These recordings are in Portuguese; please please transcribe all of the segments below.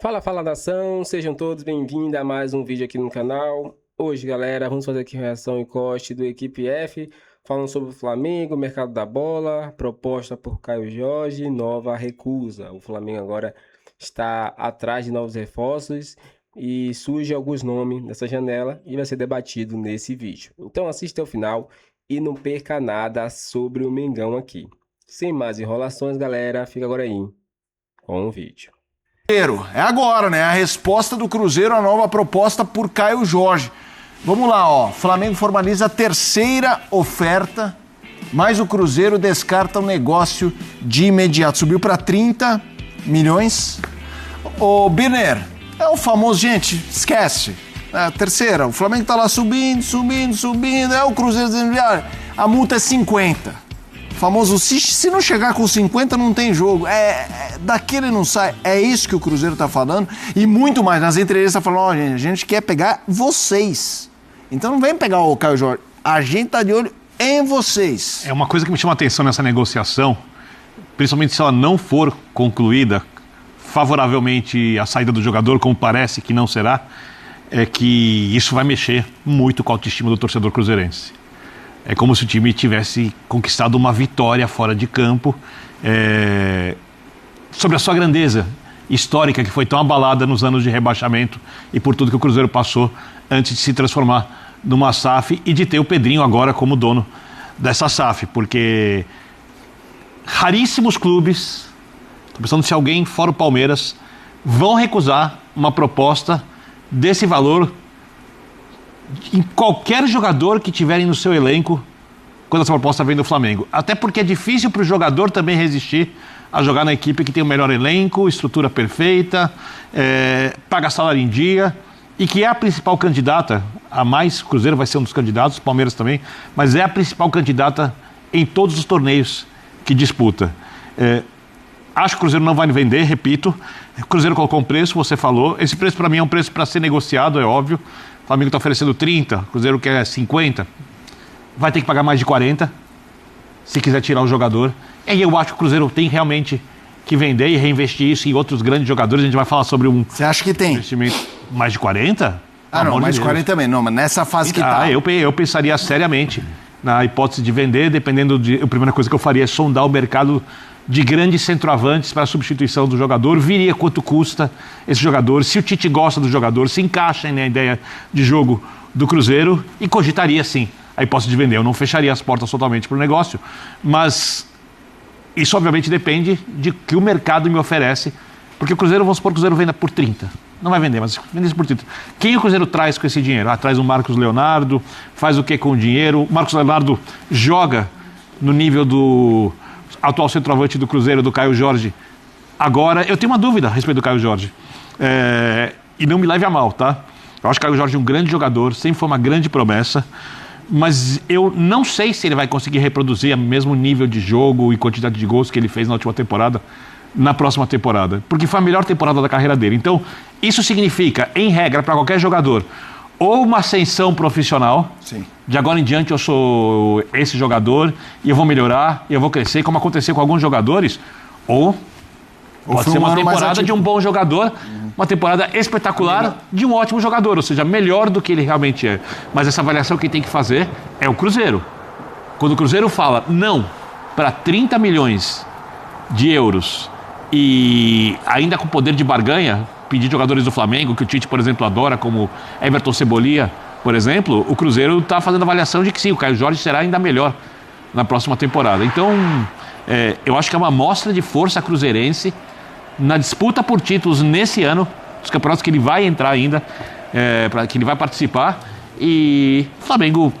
Fala nação, sejam todos bem-vindos a mais um vídeo aqui no canal. Hoje, galera, vamos fazer aqui reação e corte do Equipe F, falando sobre o Flamengo, mercado da bola, proposta por Caio Jorge, nova recusa. O Flamengo agora está atrás de novos reforços e surge alguns nomes nessa janela e vai ser debatido nesse vídeo. Então assista ao final e não perca nada sobre o Mengão aqui. Sem mais enrolações, galera, fica agora aí com o vídeo. É agora, né? A resposta do Cruzeiro à nova proposta por Caio Jorge. Vamos lá, ó. Flamengo formaliza a terceira oferta, mas o Cruzeiro descarta o negócio de imediato. Subiu para 30 milhões. Ô, Birner, é o famoso, gente, esquece. É a terceira, o Flamengo tá lá subindo. É o Cruzeiro dizendo, a multa é 50. Famoso, se não chegar com 50 não tem jogo, daqui ele não sai, é isso que o Cruzeiro tá falando, e muito mais, nas entrevistas tá falando, ó, gente, a gente quer pegar vocês, então não vem pegar o Caio Jorge, a gente tá de olho em vocês. É uma coisa que me chama a atenção nessa negociação, principalmente se ela não for concluída favoravelmente à saída do jogador, como parece que não será, é que isso vai mexer muito com a autoestima do torcedor cruzeirense. É como se o time tivesse conquistado uma vitória fora de campo sobre a sua grandeza histórica, que foi tão abalada nos anos de rebaixamento e por tudo que o Cruzeiro passou antes de se transformar numa SAF e de ter o Pedrinho agora como dono dessa SAF, porque raríssimos clubes, estou pensando se alguém fora o Palmeiras, vão recusar uma proposta desse valor em qualquer jogador que tiverem no seu elenco quando essa proposta vem do Flamengo. Até porque é difícil para o jogador também resistir a jogar na equipe que tem o melhor elenco, estrutura perfeita, paga salário em dia e que é a principal candidata, a mais, o Cruzeiro vai ser um dos candidatos, o Palmeiras também, mas é a principal candidata em todos os torneios que disputa. Acho que o Cruzeiro não vai vender, repito. O Cruzeiro colocou um preço, você falou. Esse preço para mim é um preço para ser negociado, é óbvio. O Flamengo está oferecendo 30, o Cruzeiro quer 50. Vai ter que pagar mais de 40 se quiser tirar o jogador. E aí eu acho que o Cruzeiro tem realmente que vender e reinvestir isso em outros grandes jogadores. A gente vai falar sobre um... Você acha que tem? Investimento mais de 40? Não, mais de 40 também. Não, mas nessa fase que tá... Eu pensaria seriamente na hipótese de vender, dependendo de... A primeira coisa que eu faria é sondar o mercado de grandes centroavantes para a substituição do jogador, viria quanto custa esse jogador, se o Tite gosta do jogador, se encaixa na ideia de jogo do Cruzeiro e cogitaria sim a hipótese de vender. Eu não fecharia as portas totalmente para o negócio, mas isso obviamente depende de que o mercado me oferece, porque o Cruzeiro, vamos supor que o Cruzeiro venda por 30, não vai vender, mas vende por 30. Quem o Cruzeiro traz com esse dinheiro? Traz o Marcos Leonardo, faz o que com o dinheiro? O Marcos Leonardo joga no nível do atual centroavante do Cruzeiro, do Caio Jorge. Agora, eu tenho uma dúvida a respeito do Caio Jorge. E não me leve a mal, tá? Eu acho que o Caio Jorge é um grande jogador, sempre foi uma grande promessa, mas eu não sei se ele vai conseguir reproduzir o mesmo nível de jogo e quantidade de gols que ele fez na última temporada, na próxima temporada, porque foi a melhor temporada da carreira dele. Então, isso significa, em regra, para qualquer jogador, ou uma ascensão profissional, sim, de agora em diante eu sou esse jogador e eu vou melhorar, e eu vou crescer, como aconteceu com alguns jogadores, ou pode ser uma temporada de um bom jogador, uma temporada espetacular de um ótimo jogador, ou seja, melhor do que ele realmente é. Mas essa avaliação quem tem que fazer é o Cruzeiro. Quando o Cruzeiro fala não para 30 milhões de euros e ainda com poder de barganha, pedir jogadores do Flamengo, que o Tite, por exemplo, adora, como Everton Cebolinha, por exemplo, o Cruzeiro está fazendo avaliação de que sim, o Caio Jorge será ainda melhor na próxima temporada. Então, eu acho que é uma amostra de força cruzeirense na disputa por títulos nesse ano, dos campeonatos que ele vai entrar ainda, que ele vai participar, e o Flamengo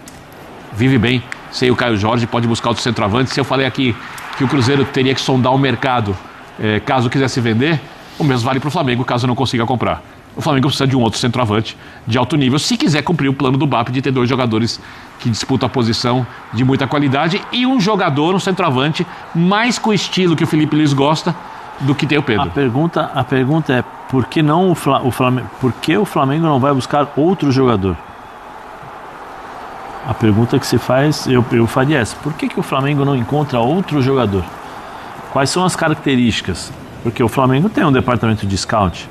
vive bem sem o Caio Jorge, pode buscar outro centroavante. Se eu falei aqui que o Cruzeiro teria que sondar o mercado caso quisesse vender, o mesmo vale para o Flamengo, caso não consiga comprar. O Flamengo precisa de um outro centroavante de alto nível, se quiser cumprir o plano do BAP de ter dois jogadores que disputam a posição de muita qualidade e um jogador, um centroavante, mais com o estilo que o Felipe Luiz gosta do que tem o Pedro. A pergunta é, por que o Flamengo não vai buscar outro jogador? A pergunta que se faz, eu faria essa. Por que o Flamengo não encontra outro jogador? Quais são as características? Porque o Flamengo tem um departamento de scout.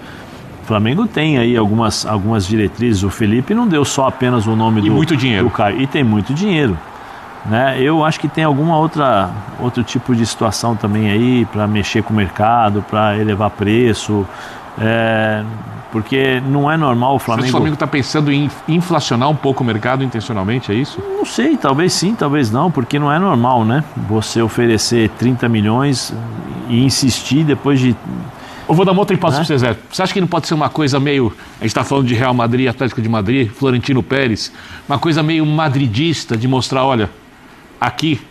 O Flamengo tem aí algumas diretrizes. O Felipe não deu só apenas o nome muito dinheiro. do Caio. E tem muito dinheiro. Né? Eu acho que tem alguma outro tipo de situação também aí para mexer com o mercado, para elevar preço. Porque não é normal o Flamengo... O Flamengo está pensando em inflacionar um pouco o mercado intencionalmente, é isso? Não sei, talvez sim, talvez não, porque não é normal, né? Você oferecer 30 milhões e insistir depois de... Eu vou dar uma outra hipótese para você, Zé. Você acha que não pode ser uma coisa meio... A gente está falando de Real Madrid, Atlético de Madrid, Florentino Pérez, uma coisa meio madridista de mostrar, olha, aqui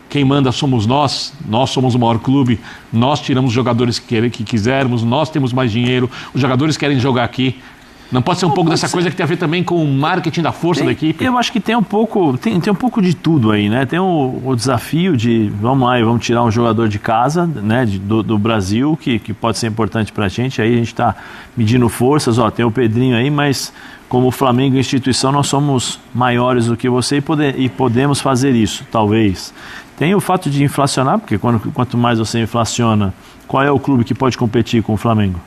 quem manda somos nós somos o maior clube, nós tiramos os jogadores que quisermos, nós temos mais dinheiro, os jogadores querem jogar aqui. Não pode ser um pouco dessa coisa que tem a ver também com o marketing da força da equipe? Eu acho que tem um pouco de tudo aí, né? Tem o desafio de, vamos lá, vamos tirar um jogador de casa, né, do Brasil, que pode ser importante pra gente, aí a gente está medindo forças, tem o Pedrinho aí, mas como Flamengo instituição nós somos maiores do que você e podemos fazer isso, talvez. Tem o fato de inflacionar, porque quanto mais você inflaciona, qual é o clube que pode competir com o Flamengo?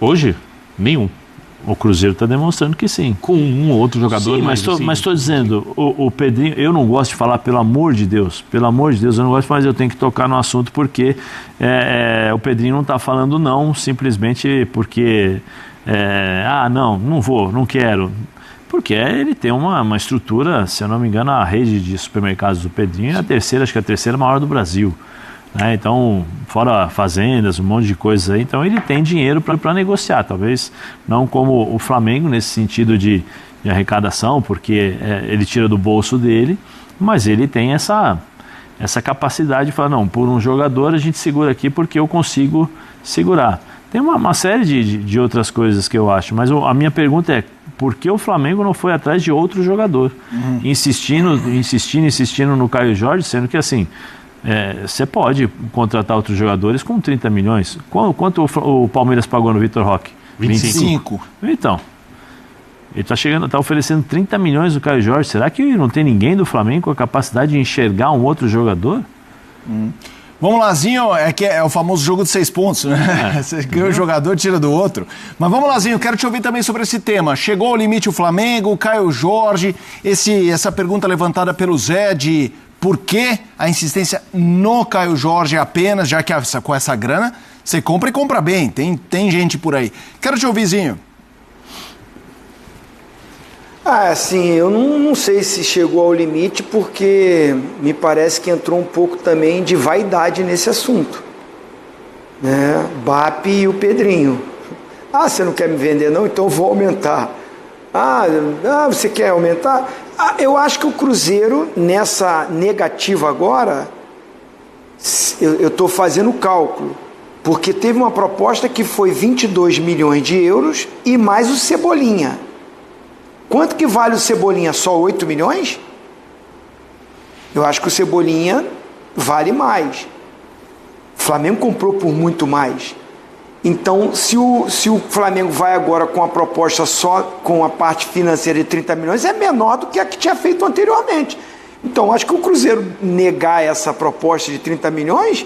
Hoje? Nenhum. O Cruzeiro está demonstrando que sim. Com um ou outro jogador. Sim, mas estou dizendo, o Pedrinho, eu não gosto de falar, pelo amor de Deus, eu não gosto, mas eu tenho que tocar no assunto porque o Pedrinho não está falando não, simplesmente porque, não vou, não quero. Porque ele tem uma estrutura, se eu não me engano, a rede de supermercados do Pedrinho é acho que a terceira maior do Brasil. Né? Então, fora fazendas, um monte de coisas aí, então ele tem dinheiro para negociar, talvez não como o Flamengo nesse sentido de arrecadação, porque ele tira do bolso dele, mas ele tem essa capacidade de falar, não, por um jogador a gente segura aqui porque eu consigo segurar. Tem uma série de outras coisas que eu acho, mas a minha pergunta é, por que o Flamengo não foi atrás de outro jogador? Insistindo no Caio Jorge, sendo que assim, você pode contratar outros jogadores com 30 milhões. Quanto o Palmeiras pagou no Vitor Roque? 25. Então, ele está oferecendo 30 milhões do Caio Jorge. Será que não tem ninguém do Flamengo com a capacidade de enxergar um outro jogador? Vamos lá, Zinho, é o famoso jogo de 6 pontos, né? Você ganha um jogador, tira do outro. Mas vamos lá, Zinho, quero te ouvir também sobre esse tema. Chegou ao limite o Flamengo, o Caio Jorge, essa pergunta levantada pelo Zé de por que a insistência no Caio Jorge apenas, já que com essa grana você compra e compra bem, tem gente por aí. Quero te ouvir, Zinho. Assim, eu não sei se chegou ao limite, porque me parece que entrou um pouco também de vaidade nesse assunto, né? BAP e o Pedrinho. Você não quer me vender não? Então eu vou aumentar. Você quer aumentar? Eu acho que o Cruzeiro, nessa negativa agora, eu estou fazendo o cálculo, porque teve uma proposta que foi 22 milhões de euros e mais o Cebolinha. Quanto que vale o Cebolinha? Só 8 milhões? Eu acho que o Cebolinha vale mais. O Flamengo comprou por muito mais. Então, se o Flamengo vai agora com a proposta só com a parte financeira de 30 milhões, é menor do que a que tinha feito anteriormente. Então, acho que o Cruzeiro negar essa proposta de 30 milhões,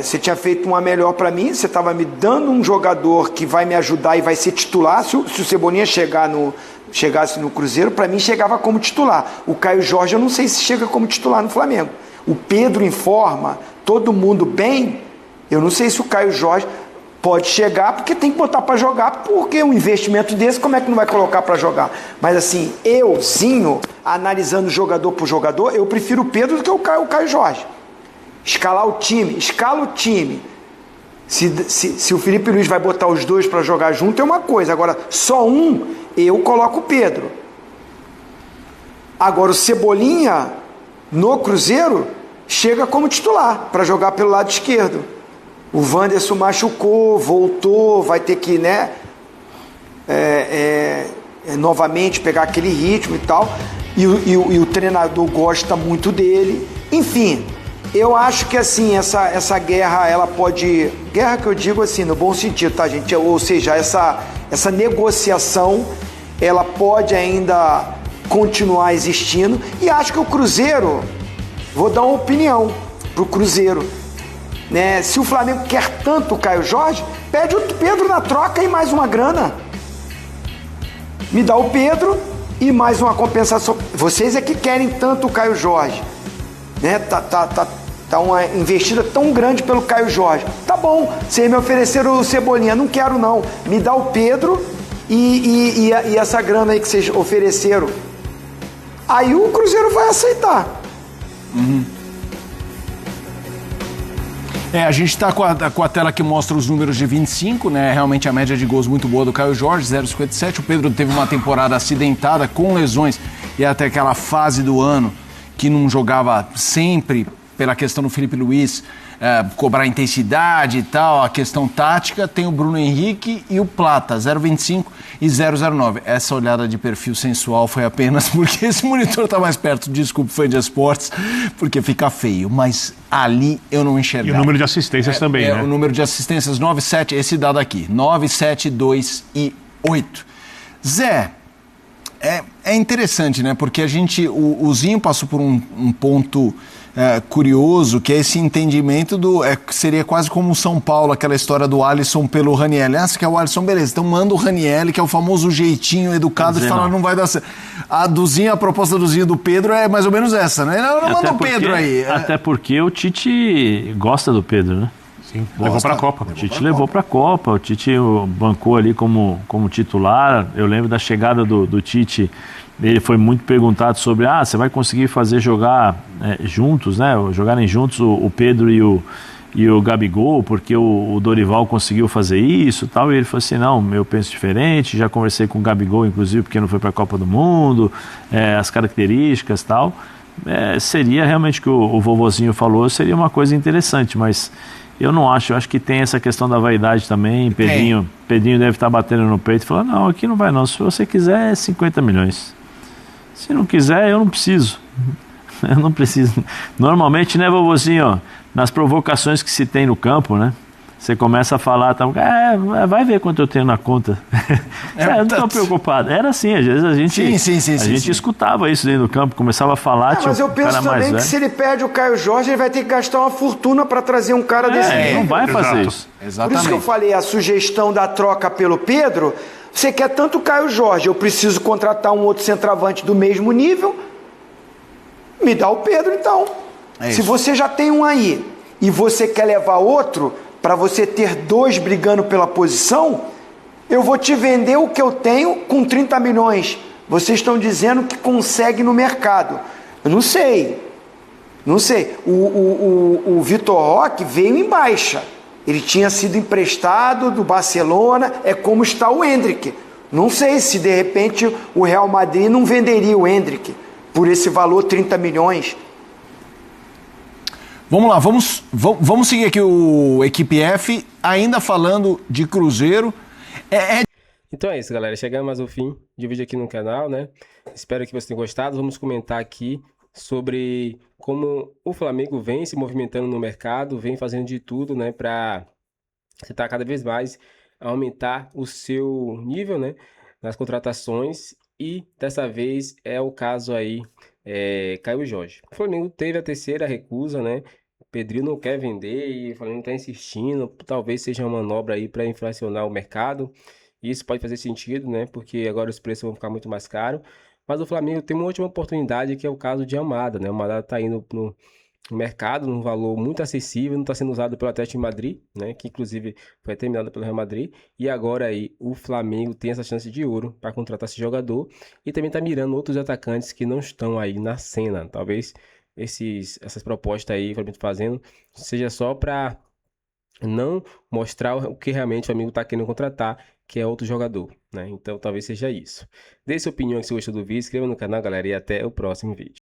você tinha feito uma melhor para mim, você estava me dando um jogador que vai me ajudar e vai ser titular. Se o Cebolinha chegasse no Cruzeiro, para mim chegava como titular. O Caio Jorge eu não sei se chega como titular no Flamengo. O Pedro em forma, todo mundo bem, eu não sei se o Caio Jorge pode chegar, porque tem que botar para jogar, porque um investimento desse, como é que não vai colocar para jogar? Mas assim, Zinho, analisando jogador por jogador, eu prefiro o Pedro do que o Caio Jorge. Escala o time. Se o Felipe Luiz vai botar os dois para jogar junto é uma coisa, agora só eu coloco o Pedro. Agora o Cebolinha no Cruzeiro chega como titular para jogar pelo lado esquerdo. O Wanderson machucou, voltou, vai ter que, novamente pegar aquele ritmo e tal, e o treinador gosta muito dele. Enfim, eu acho que assim, essa guerra, ela pode... Guerra que eu digo assim, no bom sentido, tá, gente? Ou seja, essa negociação, ela pode ainda continuar existindo. E acho que o Cruzeiro, vou dar uma opinião pro Cruzeiro, né? Se o Flamengo quer tanto o Caio Jorge, pede o Pedro na troca e mais uma grana. Me dá o Pedro e mais uma compensação. Vocês é que querem tanto o Caio Jorge, né? Tá uma investida tão grande pelo Caio Jorge. Tá bom, vocês me ofereceram o Cebolinha, não quero não. Me dá o Pedro e essa grana aí que vocês ofereceram. Aí o Cruzeiro vai aceitar. A gente está com a tela que mostra os números de 25, né? Realmente a média de gols muito boa do Caio Jorge, 0,57. O Pedro teve uma temporada acidentada, com lesões, e até aquela fase do ano que não jogava sempre pela questão do Felipe Luiz, cobrar intensidade e tal, a questão tática. Tem o Bruno Henrique e o Plata, 0,25 e 0,09. Essa olhada de perfil sensual foi apenas porque esse monitor está mais perto. Desculpe, fã de esportes, porque fica feio. Mas ali eu não enxergava. E o número de assistências também, né? O número de assistências, 9, 7, esse dado aqui, 9, 7, 2 e 8. Zé, é interessante, né? Porque o Zinho passou por um ponto curioso, que é esse entendimento seria quase como o São Paulo, aquela história do Alisson pelo Ranieri. Você quer o Alisson? Beleza, então manda o Ranieri, que é o famoso jeitinho educado, e fala, não vai dar certo. A proposta do Zinho do Pedro é mais ou menos essa, né? Não manda o Pedro aí. Até porque o Tite gosta do Pedro, né? Sim, levou para a Copa. O Tite levou para a Copa, o Tite bancou ali como titular. Eu lembro da chegada do Tite, ele foi muito perguntado sobre, você vai conseguir fazer jogar juntos, né? Jogarem juntos o Pedro e o Gabigol, porque o Dorival conseguiu fazer isso e tal. E ele falou assim, não, eu penso diferente, já conversei com o Gabigol, inclusive, porque não foi para a Copa do Mundo, as características e tal. Seria realmente o que o vovozinho falou, seria uma coisa interessante, mas eu não acho, eu acho que tem essa questão da vaidade também. Pedrinho deve estar batendo no peito e falando, não, aqui não vai não, se você quiser é 50 milhões. Se não quiser, eu não preciso. Eu não preciso. Normalmente, né, vovozinho, nas provocações que se tem no campo, né? Você começa a falar, vai ver quanto eu tenho na conta. Eu não estou preocupado. Era assim, às vezes a gente escutava isso dentro do campo, começava a falar. Mas eu penso também que se ele perde o Caio Jorge, ele vai ter que gastar uma fortuna para trazer um cara desse nível. Não vai fazer isso. Exatamente. Por isso que eu falei, a sugestão da troca pelo Pedro, você quer tanto o Caio Jorge, eu preciso contratar um outro centroavante do mesmo nível, me dá o Pedro então. Se você já tem um aí e você quer levar outro, para você ter dois brigando pela posição, eu vou te vender o que eu tenho com 30 milhões. Vocês estão dizendo que consegue no mercado. Eu não sei. O Vitor Roque veio em baixa. Ele tinha sido emprestado do Barcelona, é como está o Endrick. Não sei se de repente o Real Madrid não venderia o Endrick por esse valor, 30 milhões. Vamos lá, vamos seguir aqui o Equipe F, ainda falando de Cruzeiro. Então é isso, galera. Chegamos mais ao fim de vídeo aqui no canal, né? Espero que vocês tenham gostado. Vamos comentar aqui sobre como o Flamengo vem se movimentando no mercado, vem fazendo de tudo, né, para tentar cada vez mais aumentar o seu nível, né, nas contratações. E dessa vez é o caso aí, Caio Jorge. O Flamengo teve a terceira recusa, né? O Pedrinho não quer vender e o Flamengo está insistindo. Talvez seja uma manobra aí para inflacionar o mercado. Isso pode fazer sentido, né? Porque agora os preços vão ficar muito mais caros. Mas o Flamengo tem uma última oportunidade, que é o caso de Almada, né? O Almada está indo no mercado num valor muito acessível, não está sendo usado pelo Atlético de Madrid, né? Que inclusive foi terminado pelo Real Madrid. E agora aí o Flamengo tem essa chance de ouro para contratar esse jogador. E também está mirando outros atacantes que não estão aí na cena. Talvez essas propostas aí que o Flamengo está fazendo seja só para não mostrar o que realmente o Flamengo está querendo contratar, que é outro jogador, né? Então talvez seja isso. Dê sua opinião se você gostou do vídeo, inscreva no canal, galera, e até o próximo vídeo.